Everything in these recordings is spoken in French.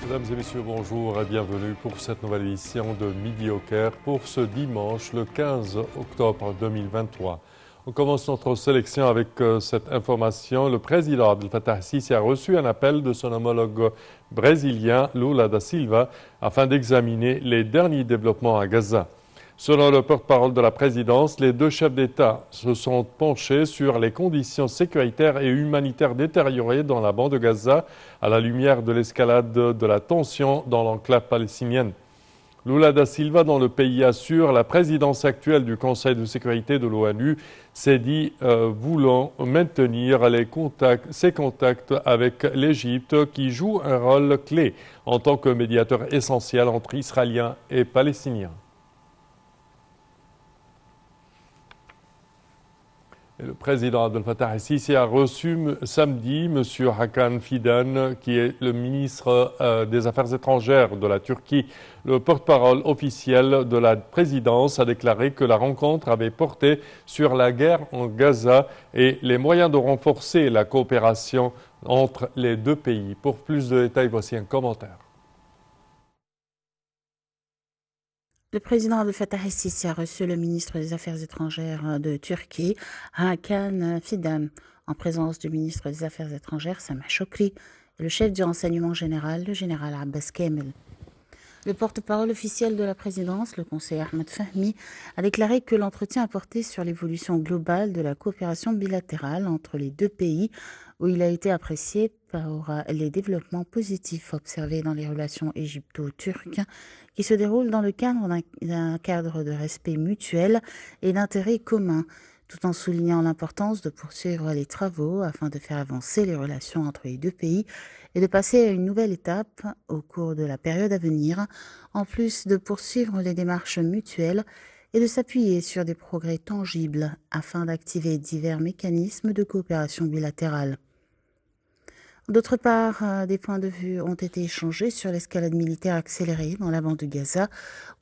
Mesdames et messieurs, bonjour et bienvenue pour cette nouvelle édition de Midi au Caire pour ce dimanche, le 15 octobre 2023. On commence notre sélection avec cette information. Le président Abdel Fattah al-Sisi a reçu un appel de son homologue brésilien, Lula da Silva, afin d'examiner les derniers développements à Gaza. Selon le porte-parole de la présidence, les deux chefs d'État se sont penchés sur les conditions sécuritaires et humanitaires détériorées dans la bande de Gaza à la lumière de l'escalade de la tension dans l'enclave palestinienne. Lula da Silva, dont le pays assure la présidence actuelle du Conseil de sécurité de l'ONU, s'est dit voulant maintenir ses contacts avec l'Égypte qui joue un rôle clé en tant que médiateur essentiel entre Israéliens et Palestiniens. Et le président Abdel Fattah al-Sisi a reçu samedi M. Hakan Fidan, qui est le ministre des Affaires étrangères de la Turquie. Le porte-parole officiel de la présidence a déclaré que la rencontre avait porté sur la guerre en Gaza et les moyens de renforcer la coopération entre les deux pays. Pour plus de détails, voici un commentaire. Le président Abdel Fattah al-Sisi a reçu le ministre des Affaires étrangères de Turquie, Hakan Fidan, en présence du ministre des Affaires étrangères, Sameh Shoukry, et le chef du renseignement général, le général Abbas Kamel. Le porte-parole officiel de la présidence, le conseiller Ahmed Fahmi, a déclaré que l'entretien a porté sur l'évolution globale de la coopération bilatérale entre les deux pays, où il a été apprécié par les développements positifs observés dans les relations égypto-turques, qui se déroulent dans le cadre d'un cadre de respect mutuel et d'intérêt commun, tout en soulignant l'importance de poursuivre les travaux afin de faire avancer les relations entre les deux pays et de passer à une nouvelle étape au cours de la période à venir, en plus de poursuivre les démarches mutuelles et de s'appuyer sur des progrès tangibles afin d'activer divers mécanismes de coopération bilatérale. D'autre part, des points de vue ont été échangés sur l'escalade militaire accélérée dans la bande de Gaza,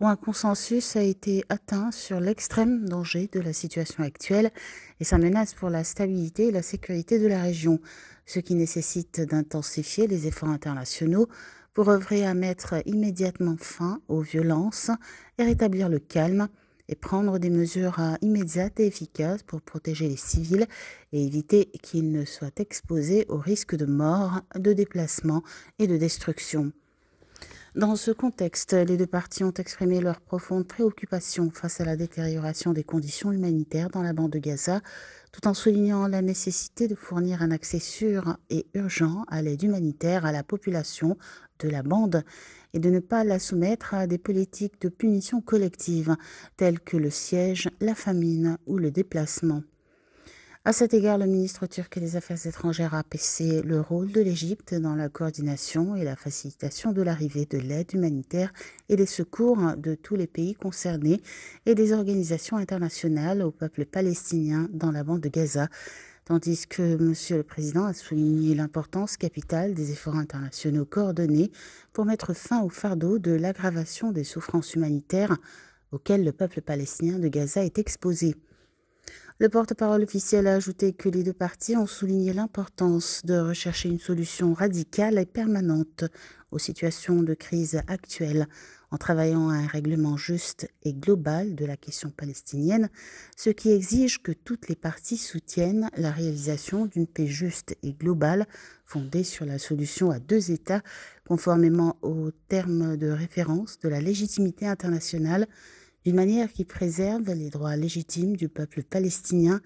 où un consensus a été atteint sur l'extrême danger de la situation actuelle et sa menace pour la stabilité et la sécurité de la région, ce qui nécessite d'intensifier les efforts internationaux pour œuvrer à mettre immédiatement fin aux violences et rétablir le calme, et prendre des mesures immédiates et efficaces pour protéger les civils et éviter qu'ils ne soient exposés au risque de mort, de déplacement et de destruction. Dans ce contexte, les deux parties ont exprimé leur profonde préoccupation face à la détérioration des conditions humanitaires dans la bande de Gaza, tout en soulignant la nécessité de fournir un accès sûr et urgent à l'aide humanitaire à la population de la bande et de ne pas la soumettre à des politiques de punition collective telles que le siège, la famine ou le déplacement. À cet égard, le ministre turc des Affaires étrangères a apprécié le rôle de l'Égypte dans la coordination et la facilitation de l'arrivée de l'aide humanitaire et des secours de tous les pays concernés et des organisations internationales au peuple palestinien dans la bande de Gaza, tandis que Monsieur le Président a souligné l'importance capitale des efforts internationaux coordonnés pour mettre fin au fardeau de l'aggravation des souffrances humanitaires auxquelles le peuple palestinien de Gaza est exposé. Le porte-parole officiel a ajouté que les deux parties ont souligné l'importance de rechercher une solution radicale et permanente aux situations de crise actuelles en travaillant à un règlement juste et global de la question palestinienne, ce qui exige que toutes les parties soutiennent la réalisation d'une paix juste et globale fondée sur la solution à deux États, conformément aux termes de référence de la légitimité internationale, d'une manière qui préserve les droits légitimes du peuple palestinien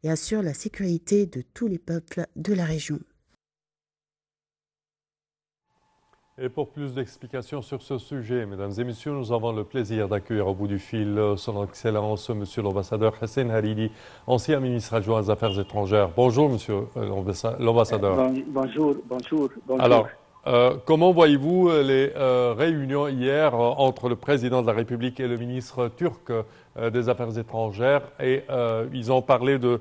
et assure la sécurité de tous les peuples de la région. Et pour plus d'explications sur ce sujet, mesdames et messieurs, nous avons le plaisir d'accueillir au bout du fil son Excellence, Monsieur l'ambassadeur Hussein Hariri, ancien ministre adjoint aux Affaires étrangères. Bonjour, Monsieur l'ambassadeur. Bonjour. Alors, comment voyez-vous les réunions hier entre le président de la République et le ministre turc des Affaires étrangères? Et ils ont parlé de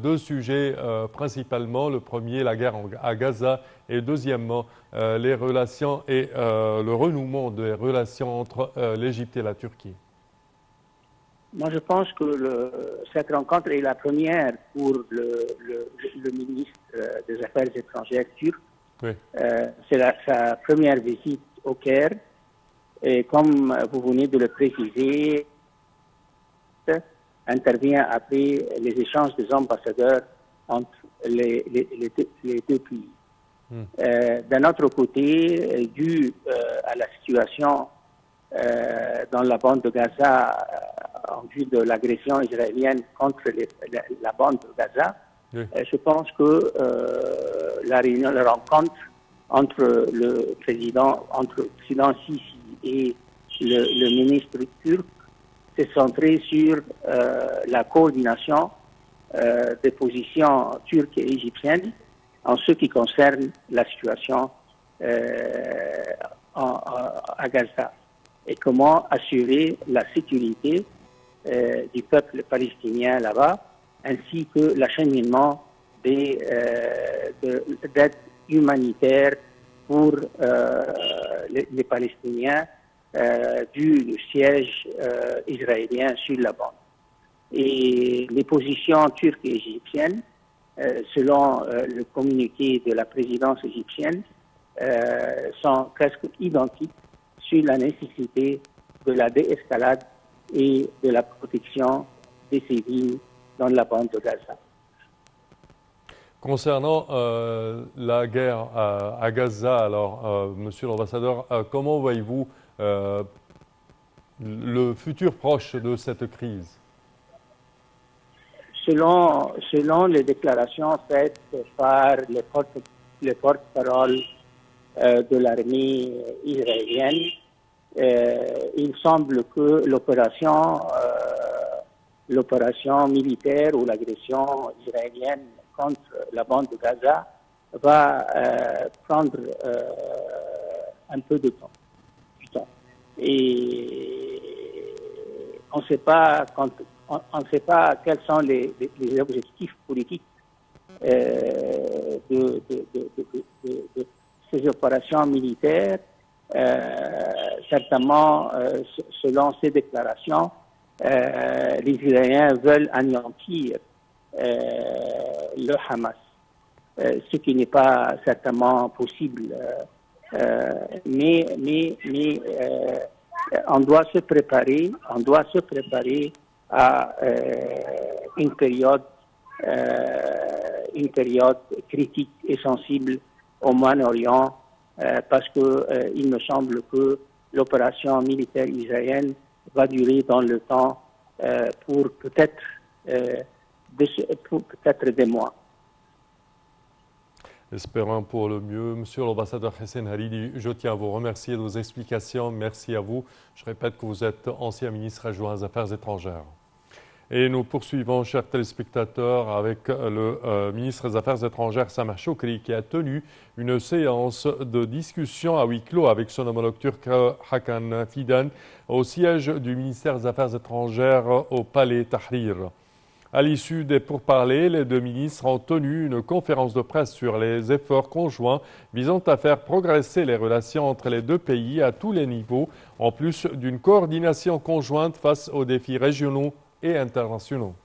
deux sujets principalement. Le premier, la guerre à Gaza, et deuxièmement, les relations et le renouement des relations entre l'Égypte et la Turquie. Moi, je pense que cette rencontre est la première pour le ministre des Affaires étrangères turc Oui. C'est sa première visite au Caire. Et comme vous venez de le préciser, intervient après les échanges des ambassadeurs entre les deux pays. D'un autre côté, dû à la situation dans la bande de Gaza, en vue de l'agression israélienne contre la bande de Gaza, je pense que la rencontre entre le président Sisi et le ministre turc s'est centrée sur la coordination des positions turques et égyptiennes en ce qui concerne la situation à Gaza et comment assurer la sécurité du peuple palestinien là-bas, ainsi que l'acheminement d'aide humanitaire pour les Palestiniens du siège israélien sur la bande. Et les positions turques et égyptiennes, selon le communiqué de la présidence égyptienne, sont presque identiques sur la nécessité de la déescalade et de la protection des civils dans la bande de Gaza. Concernant la guerre à Gaza, alors, monsieur l'ambassadeur, comment voyez-vous le futur proche de cette crise? Selon les déclarations faites par les porte-paroles de l'armée israélienne, il semble que l'opération militaire ou l'agression israélienne contre la bande de Gaza va prendre un peu de temps, du temps. Et on ne sait pas quels sont les objectifs politiques de ces opérations militaires. Certainement, selon ces déclarations, les Israéliens veulent anéantir le Hamas, ce qui n'est pas certainement possible. Mais on doit se préparer à une période critique et sensible au Moyen-Orient, parce que il me semble que l'opération militaire israélienne va durer dans le temps pour peut-être des mois. Espérons pour le mieux. Monsieur l'ambassadeur Hessein Hariri, je tiens à vous remercier de vos explications. Merci à vous. Je répète que vous êtes ancien ministre adjoint aux Affaires étrangères. Et nous poursuivons, chers téléspectateurs, avec le ministre des Affaires étrangères, Sameh Shoukry, qui a tenu une séance de discussion à huis clos avec son homologue turc Hakan Fidan au siège du ministère des Affaires étrangères au Palais Tahrir. À l'issue des pourparlers, les deux ministres ont tenu une conférence de presse sur les efforts conjoints visant à faire progresser les relations entre les deux pays à tous les niveaux, en plus d'une coordination conjointe face aux défis régionaux et internationaux.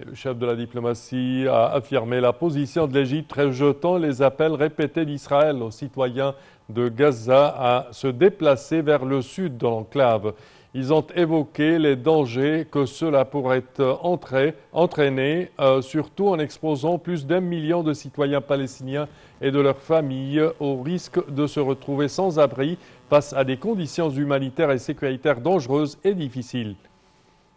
Et le chef de la diplomatie a affirmé la position de l'Égypte, rejetant les appels répétés d'Israël aux citoyens de Gaza à se déplacer vers le sud de l'enclave. Ils ont évoqué les dangers que cela pourrait entraîner, surtout en exposant plus d'1 million de citoyens palestiniens et de leurs familles au risque de se retrouver sans abri face à des conditions humanitaires et sécuritaires dangereuses et difficiles.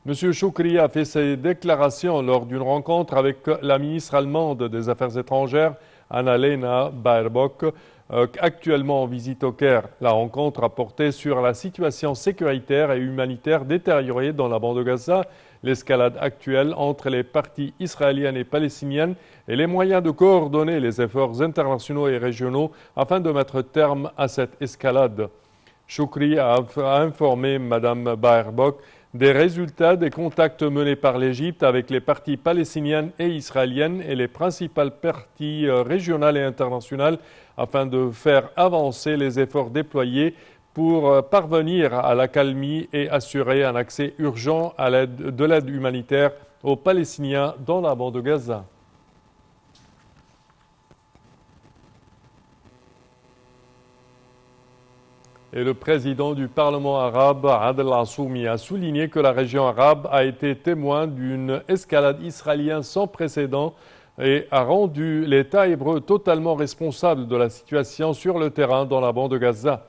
M. Shoukry a fait ces déclarations lors d'une rencontre avec la ministre allemande des Affaires étrangères, Annalena Baerbock, actuellement en visite au Caire. La rencontre a porté sur la situation sécuritaire et humanitaire détériorée dans la bande de Gaza, l'escalade actuelle entre les parties israéliennes et palestiniennes et les moyens de coordonner les efforts internationaux et régionaux afin de mettre terme à cette escalade. Shoukry a informé Mme Baerbock des résultats des contacts menés par l'Égypte avec les parties palestiniennes et israéliennes et les principales parties régionales et internationales afin de faire avancer les efforts déployés pour parvenir à l'accalmie et assurer un accès urgent à de l'aide humanitaire aux Palestiniens dans la bande de Gaza. Et le président du Parlement arabe, Adel Assoumi, a souligné que la région arabe a été témoin d'une escalade israélienne sans précédent et a rendu l'État hébreu totalement responsable de la situation sur le terrain dans la bande de Gaza.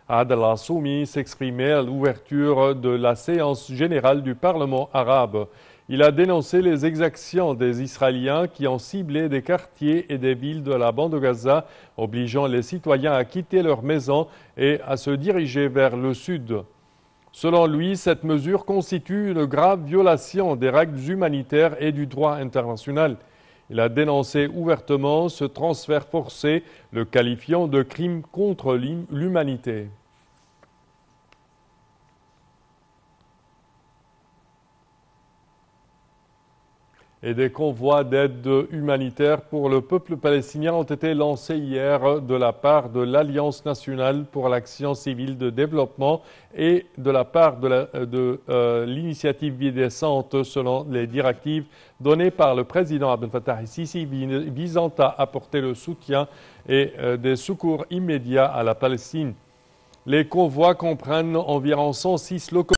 Adel Assoumi s'exprimait à l'ouverture de la séance générale du Parlement arabe. Il a dénoncé les exactions des Israéliens qui ont ciblé des quartiers et des villes de la bande de Gaza, obligeant les citoyens à quitter leurs maisons et à se diriger vers le sud. Selon lui, cette mesure constitue une grave violation des règles humanitaires et du droit international. Il a dénoncé ouvertement ce transfert forcé, le qualifiant de crime contre l'humanité. Et des convois d'aide humanitaire pour le peuple palestinien ont été lancés hier de la part de l'Alliance nationale pour l'action civile de développement et de la part de l'initiative Vie décente selon les directives données par le président Abdel Fattah el-Sisi visant à apporter le soutien et des secours immédiats à la Palestine. Les convois comprennent environ 106 locomotives